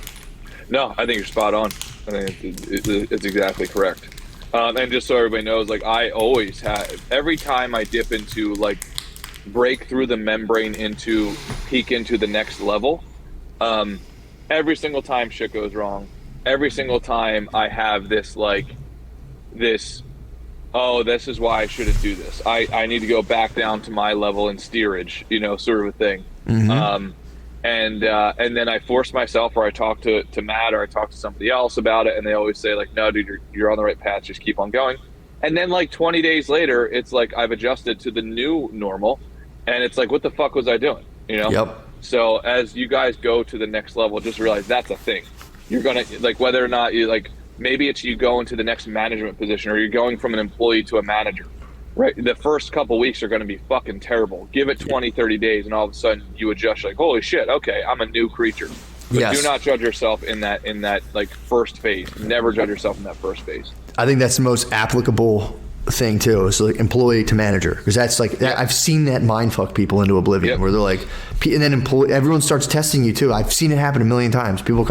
No, I think you're spot on. I think it's exactly correct. And just so everybody knows, like I always have, every time I dip into like break through the membrane into peek into the next level, every single time shit goes wrong, every single time I have this, oh, this is why I shouldn't do this. I need to go back down to my level in steerage, you know, sort of a thing. Mm-hmm. And then I force myself, or I talk to Matt, or I talk to somebody else about it, and they always say like, no, dude, you're on the right path, just keep on going. And then like 20 days later, it's like I've adjusted to the new normal, and it's like, what the fuck was I doing, you know? Yep. So as you guys go to the next level, just realize that's a thing. You're going to, like, whether or not you, like, maybe it's you go into the next management position, or you're going from an employee to a manager, right? The first couple weeks are going to be fucking terrible. Give it 20, 30 days, and all of a sudden you adjust, like, holy shit, okay, I'm a new creature. But do not judge yourself in that like first phase. Never judge yourself in that first phase. I think that's the most applicable thing too, is like employee to manager, because that's like I've seen that mind fuck people into oblivion, where they're like, and then everyone starts testing you too. I've seen it happen a million times. People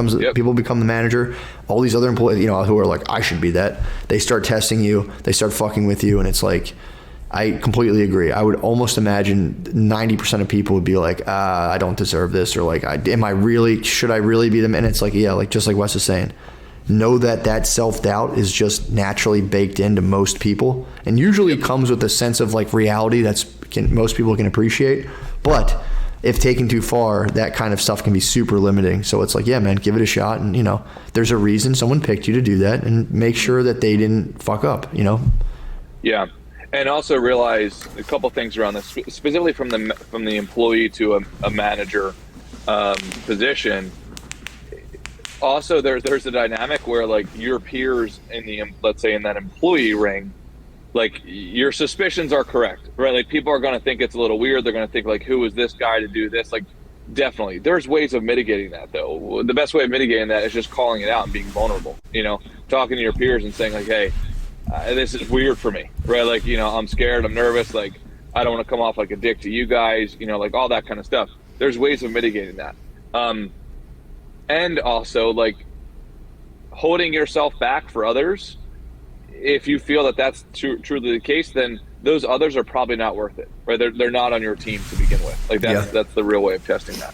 become the manager. All these other employees, you know, who are like, I should be that. They start testing you. They start fucking with you, and it's like, I completely agree. I would almost imagine 90% of people would be like, I don't deserve this, or like, should I really be them? And it's like, yeah, like just like Wes is saying, know that self-doubt is just naturally baked into most people, and usually comes with a sense of like reality most people can appreciate. But if taken too far, that kind of stuff can be super limiting. So it's like, yeah, man, give it a shot. And you know, there's a reason someone picked you to do that, and make sure that they didn't fuck up, you know? Yeah. And also realize a couple things around this, specifically from the employee to a manager position. Also, there's a dynamic where like your peers let's say in that employee ring, like your suspicions are correct, right? Like people are going to think it's a little weird. They're going to think like, who is this guy to do this? Like, definitely, there's ways of mitigating that though. The best way of mitigating that is just calling it out and being vulnerable. You know, talking to your peers and saying like, hey, this is weird for me, right? Like, you know, I'm scared, I'm nervous. Like, I don't want to come off like a dick to you guys. You know, like all that kind of stuff. There's ways of mitigating that. And also like holding yourself back for others. If you feel that that's truly the case, then those others are probably not worth it, right? They're not on your team to begin with. Like that's the real way of testing that.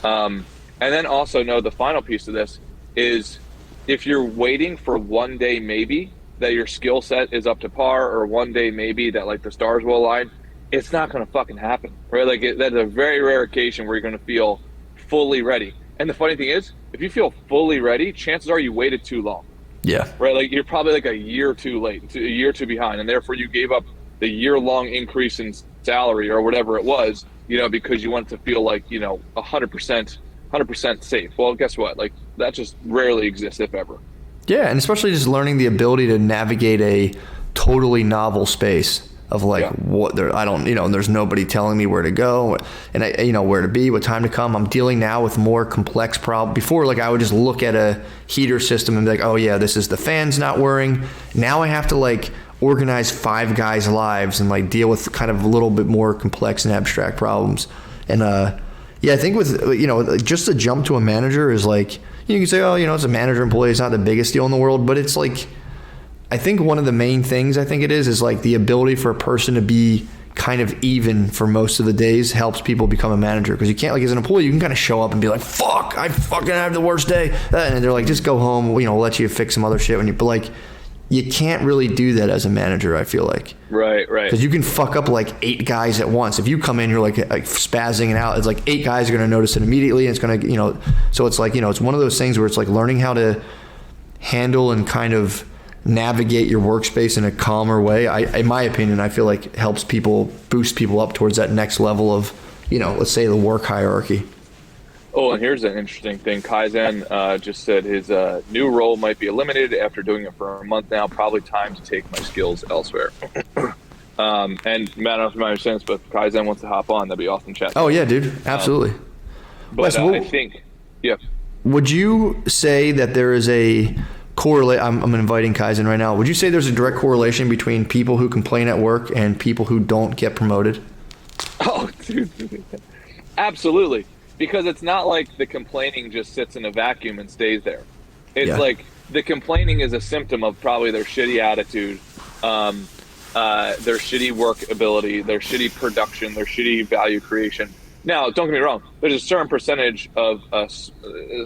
And then also know the final piece of this is, if you're waiting for one day maybe that your skill set is up to par, or one day maybe that like the stars will align, it's not going to fucking happen, right? Like that's a very rare occasion where you're going to feel fully ready. And the funny thing is, if you feel fully ready, chances are you waited too long. Yeah. Right? Like you're probably like a year too late, a year too behind. And therefore you gave up the year-long increase in salary or whatever it was, you know, because you wanted to feel like, you know, 100% safe. Well, guess what? Like that just rarely exists, if ever. Yeah. And especially just learning the ability to navigate a totally novel space of like there's nobody telling me where to go, and I, you know, where to be, what time to come. I'm dealing now with more complex problems. Before, like I would just look at a heater system and be like, oh yeah, this is the fan's not whirring. Now I have to like organize 5 guys' lives and like deal with kind of a little bit more complex and abstract problems. And I think with, just a jump to a manager is like, you can say, oh, it's a manager employee, it's not the biggest deal in the world, but it's like, I think one of the main things I think it is like the ability for a person to be kind of even for most of the days helps people become a manager. Because you can't, like, as an employee, you can kind of show up and be like, fuck, I fucking have the worst day. And they're like, just go home, we'll let you fix some other shit but like, you can't really do that as a manager, I feel like. Right. Because you can fuck up like 8 guys at once. If you come in, you're like spazzing out. It's like 8 guys are going to notice it immediately. And it's going to, so it's like, it's one of those things where it's like learning how to handle and kind of navigate your workspace in a calmer way. In my opinion, I feel like helps boost people up towards that next level of, let's say the work hierarchy. Oh, and here's an interesting thing. Kaizen just said his new role might be eliminated after doing it for a month now. Probably time to take my skills elsewhere. And Matt, I don't know if you understand this, but if Kaizen wants to hop on, that'd be awesome chat. Oh, yeah, dude. Absolutely. But I think, yeah. Would you say that there is a correlate? I'm inviting Kaizen right now. Would you say there's a direct correlation between people who complain at work and people who don't get promoted? Oh, dude. Absolutely. Because it's not like the complaining just sits in a vacuum and stays there. It's like the complaining is a symptom of probably their shitty attitude, their shitty work ability, their shitty production, their shitty value creation. Now, don't get me wrong. There's a certain percentage of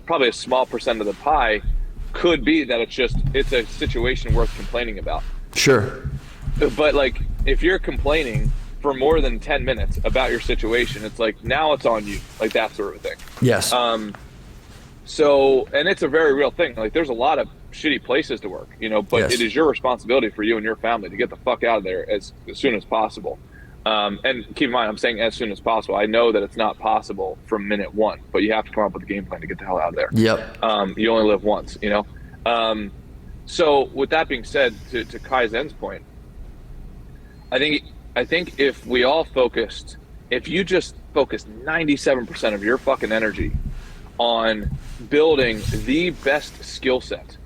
probably a small percent of the pie could be that it's a situation worth complaining about. Sure. But like, if you're complaining for more than 10 minutes about your situation, it's like, now it's on you, like that sort of thing. Yes. So, and it's a very real thing. Like, there's a lot of shitty places to work, but yes. It is your responsibility for you and your family to get the fuck out of there as soon as possible. And keep in mind, I'm saying as soon as possible. I know that it's not possible from minute 1, but you have to come up with a game plan to get the hell out of there. Yep. You only live once, So with that being said, to Kaizen's point, I think if we all if you just focused 97% of your fucking energy on building the best skill set,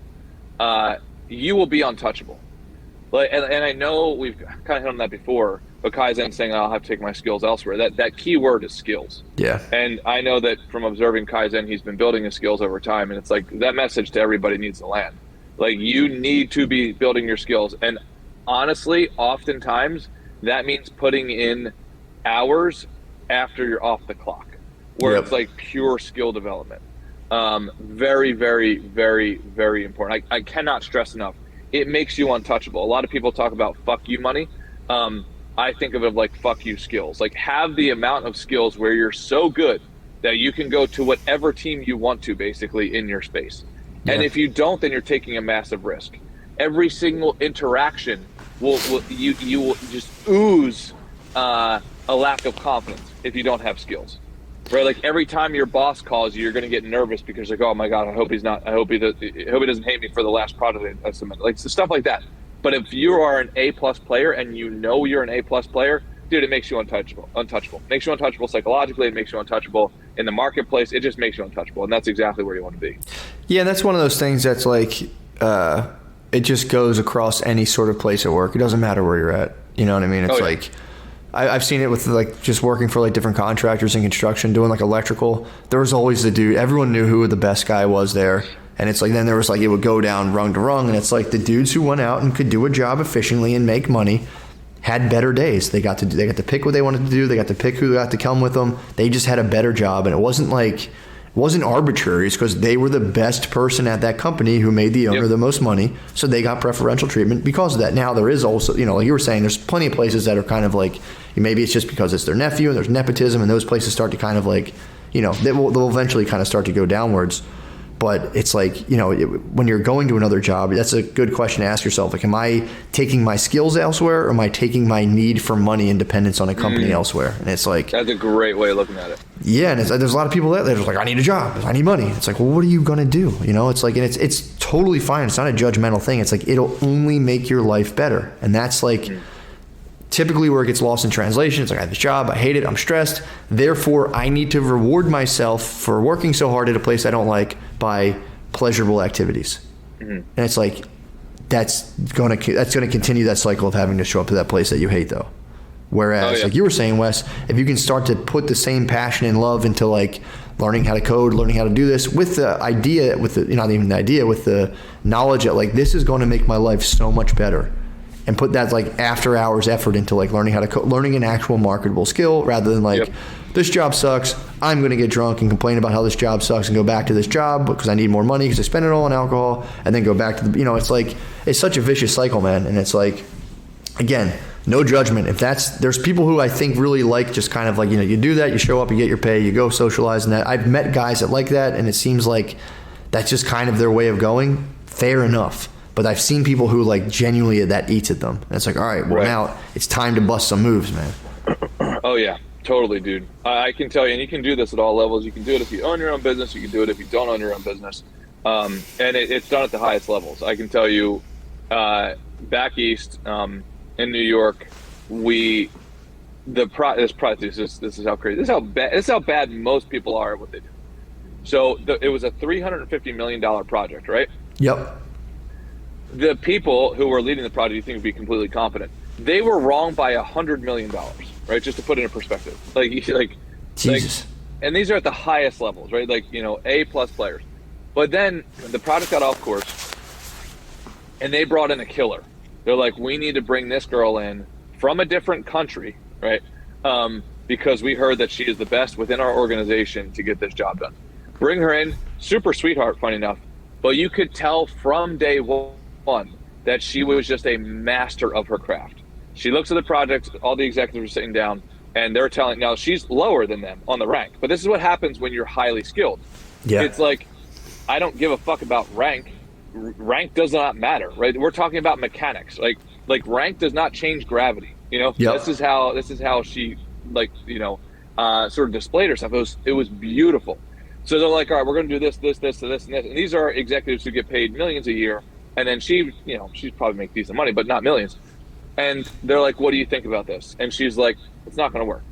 you will be untouchable. Like, and I know we've kind of hit on that before, but Kaizen saying I'll have to take my skills elsewhere. That key word is skills. Yeah. And I know that from observing Kaizen, he's been building his skills over time, and it's like that message to everybody needs to land. Like, you need to be building your skills, and honestly, oftentimes that means putting in hours after you're off the clock, where it's like pure skill development. Very, very, very, very important. I cannot stress enough. It makes you untouchable. A lot of people talk about fuck you money. I think of it like fuck you skills. Like, have the amount of skills where you're so good that you can go to whatever team you want to, basically, in your space. Yeah. And if you don't, then you're taking a massive risk. Every single interaction you will just ooze a lack of confidence if you don't have skills. Right? Like, every time your boss calls you, you're going to get nervous because like, oh my God, I hope he doesn't hate me for the last project I submitted. Like, stuff like that. But if you are an A+ player and you're an A+ player, dude, it makes you untouchable. It makes you untouchable psychologically. It makes you untouchable in the marketplace. It just makes you untouchable. And that's exactly where you want to be. Yeah, that's one of those things that's like, it just goes across any sort of place at work. It doesn't matter where you're at. You know what I mean? It's like, I've seen it with like just working for like different contractors in construction, doing like electrical. There was always the dude, everyone knew who the best guy was there. And it's like, then there was like, it would go down rung to rung. And it's like the dudes who went out and could do a job efficiently and make money had better days. They got to pick what they wanted to do. They got to pick who got to come with them. They just had a better job. And it wasn't arbitrary. It's because they were the best person at that company who made the owner the most money. So they got preferential treatment because of that. Now there is also, like you were saying, there's plenty of places that are kind of like, maybe it's just because it's their nephew and there's nepotism, and those places start to kind of like, they'll eventually kind of start to go downwards. But it's like, when you're going to another job, that's a good question to ask yourself. Like, am I taking my skills elsewhere, or am I taking my need for money and dependence on a company elsewhere? And it's like, that's a great way of looking at it. Yeah. And there's a lot of people that they're just like, I need a job, I need money. It's like, well, what are you going to do? It's like, and it's totally fine. It's not a judgmental thing. It's like, it'll only make your life better. And that's like, typically where it gets lost in translation. It's like, I have this job, I hate it, I'm stressed, therefore I need to reward myself for working so hard at a place I don't like by pleasurable activities. And it's like, that's going to continue that cycle of having to show up to that place that you hate, though. Whereas, like you were saying, Wes, if you can start to put the same passion and love into like learning how to code, learning how to do this with the idea, with the, not even the idea, with the knowledge that like this is going to make my life so much better, and put that like after hours effort into like learning how to code, learning an actual marketable skill rather than like this job sucks, I'm going to get drunk and complain about how this job sucks and go back to this job because I need more money because I spend it all on alcohol, and then go back to the, it's like, it's such a vicious cycle, man. And it's like, again, no judgment. If there's people who I think really like just kind of like, you do that, you show up, you get your pay, you go socialize, and that. I've met guys that like that, and it seems like that's just kind of their way of going. Fair enough. But I've seen people who like genuinely that eats at them. And it's like, all right, well now it's time to bust some moves, man. Oh yeah, totally, dude. I can tell you, and you can do this at all levels. You can do it if you own your own business. You can do it if you don't own your own business. And it's done at the highest levels. I can tell you, back east, in New York, this is how crazy. This is how bad most people are at what they do. So it was a $350 million project, right? Yep. The people who were leading the project, you think would be completely competent. They were wrong by $100 million, right? Just to put it in perspective, like Jesus. And these are at the highest levels, right? Like A+ players. But then the project got off course, and they brought in a killer. They're like, we need to bring this girl in from a different country, right? Because we heard that she is the best within our organization to get this job done. Bring her in, super sweetheart, funny enough, but you could tell from day one that she was just a master of her craft. She looks at the project, all the executives are sitting down, and they're telling, now she's lower than them on the rank, but this is what happens when you're highly skilled. Yeah. It's like, I don't give a fuck about rank. Rank does not matter, right? We're talking about mechanics. Like rank does not change gravity. Yep. This is how she sort of displayed herself. It was beautiful. So they're like, all right, we're going to do this, and this. And these are executives who get paid millions a year. And then she's probably make decent money, but not millions. And they're like, what do you think about this? And she's like, it's not going to work.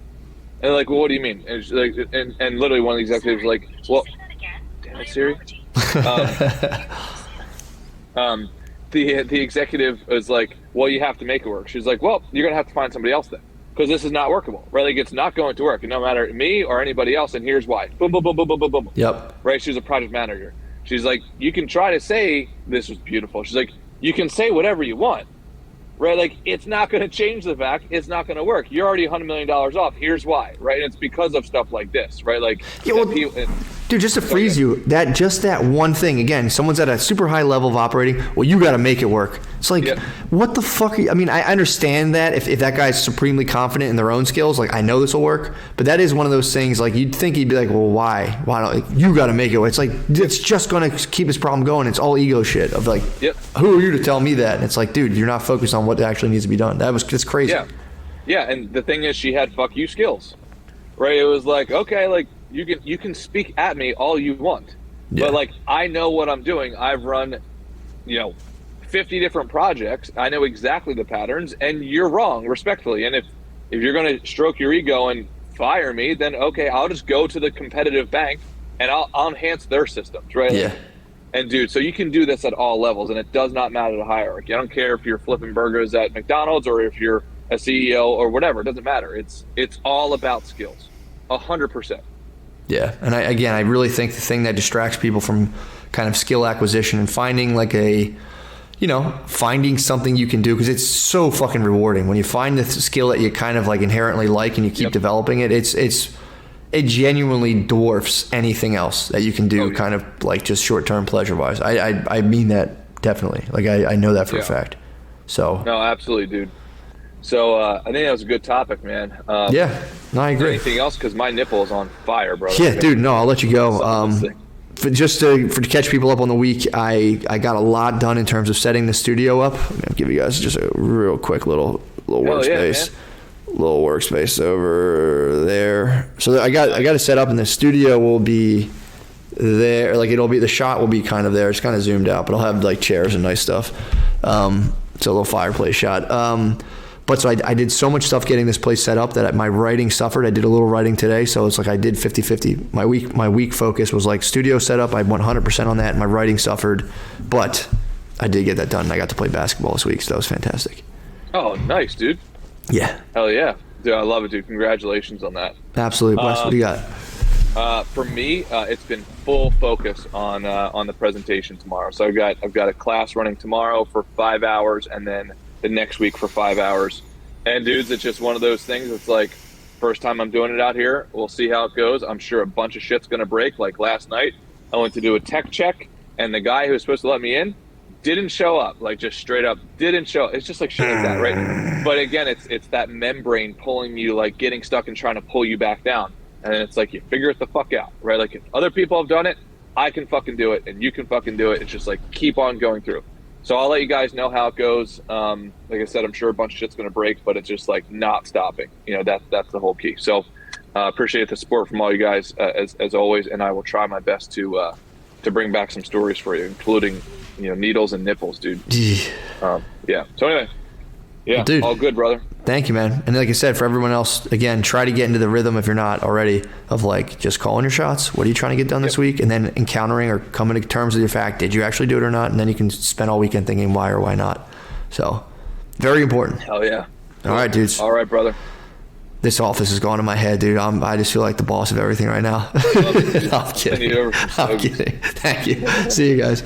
And they're like, well, what do you mean? And she's like, and literally one of the executives was like, well, damn it, Siri. The executive was like, well, you have to make it work. She's like, well, you're going to have to find somebody else then, because this is not workable, right? Like, it's not going to work, and no matter me or anybody else, and here's why. Boom, boom, boom, boom, boom, boom, boom. Yep. Right? She's a project manager. She's like, you can try to say this was beautiful. She's like, you can say whatever you want, right? Like, it's not going to change the fact it's not going to work. You're already $100 million off. Here's why, right? And it's because of stuff like this, right? Like, dude, just to freeze you, that one thing, again, someone's at a super high level of operating, well, you got to make it work. It's like, what the fuck are you, I mean, I understand that if that guy's supremely confident in their own skills, like, I know this will work, but that is one of those things, like, you'd think he'd be like, well, why don't, like, you got to make it work. It's like, it's just going to keep this problem going. It's all ego shit of like, who are you to tell me that? And it's like, dude, you're not focused on what actually needs to be done. It's crazy. Yeah, and the thing is, she had fuck you skills, right? It was like, okay, like, you can speak at me all you want, but like, I know what I'm doing. I've run 50 different projects. I know exactly the patterns, and you're wrong, respectfully. And if you're going to stroke your ego and fire me, then okay, I'll just go to the competitive bank and I'll enhance their systems, right? And dude, so you can do this at all levels, and it does not matter the hierarchy. I don't care if you're flipping burgers at McDonald's or if you're a CEO or whatever. It doesn't matter. It's all about skills, 100%. Yeah, and I really think the thing that distracts people from kind of skill acquisition and finding like finding something you can do, because it's so fucking rewarding when you find the skill that you kind of like inherently like and you keep developing it. It genuinely dwarfs anything else that you can do, kind of like just short-term pleasure-wise. I mean that definitely. Like I know that for a fact. So no, absolutely, dude. So I think that was a good topic, man. No, I agree. Anything else? Because my nipple is on fire, bro. Yeah, dude. No, I'll let you go. To catch people up on the week, I got a lot done in terms of setting the studio up. I'll give you guys just a real quick little workspace. Little workspace over there. So I got it set up, and the studio will be there. Like the shot will be kind of there. It's kind of zoomed out, but I'll have like chairs and nice stuff. It's a little fireplace shot. But so I did so much stuff getting this place set up that my writing suffered. I did a little writing today, so it's like I did 50-50. My week focus was like studio setup. I 100% on that, and my writing suffered. But I did get that done, and I got to play basketball this week, so that was fantastic. Oh, nice, dude. Yeah. Hell yeah. Dude, I love it, dude. Congratulations on that. Absolutely. Wes, what do you got? For me, it's been full focus on the presentation tomorrow. So I've got a class running tomorrow for 5 hours, and then the next week for 5 hours. And dudes, it's just one of those things. It's like, first time I'm doing it out here. We'll see how it goes. I'm sure a bunch of shit's gonna break. Like last night, I went to do a tech check, and the guy who was supposed to let me in didn't show up. Like, just straight up didn't show up. It's just like shit like that, right? But again, it's that membrane pulling you, like getting stuck and trying to pull you back down. And it's like, you figure it the fuck out, right? Like, if other people have done it, I can fucking do it, and you can fucking do it. It's just like, keep on going through. So I'll let you guys know how it goes. Like I said, I'm sure a bunch of shit's going to break, but it's just like not stopping. You know, that's the whole key. So appreciate the support from all you guys as always, and I will try my best to bring back some stories for you, including, you know, needles and nipples, dude. Yeah. So anyway, yeah, well, dude, all good, brother. Thank you, man. And like I said, for everyone else, again, try to get into the rhythm, if you're not already, of like just calling your shots. What are you trying to get done this week? And then encountering or coming to terms with your fact, did you actually do it or not? And then you can spend all weekend thinking why or why not. So very important. Hell yeah. All right, dudes. All right, brother. This office is going in my head, dude. I just feel like the boss of everything right now. I'm kidding. I'm kidding. Thank you. See you guys.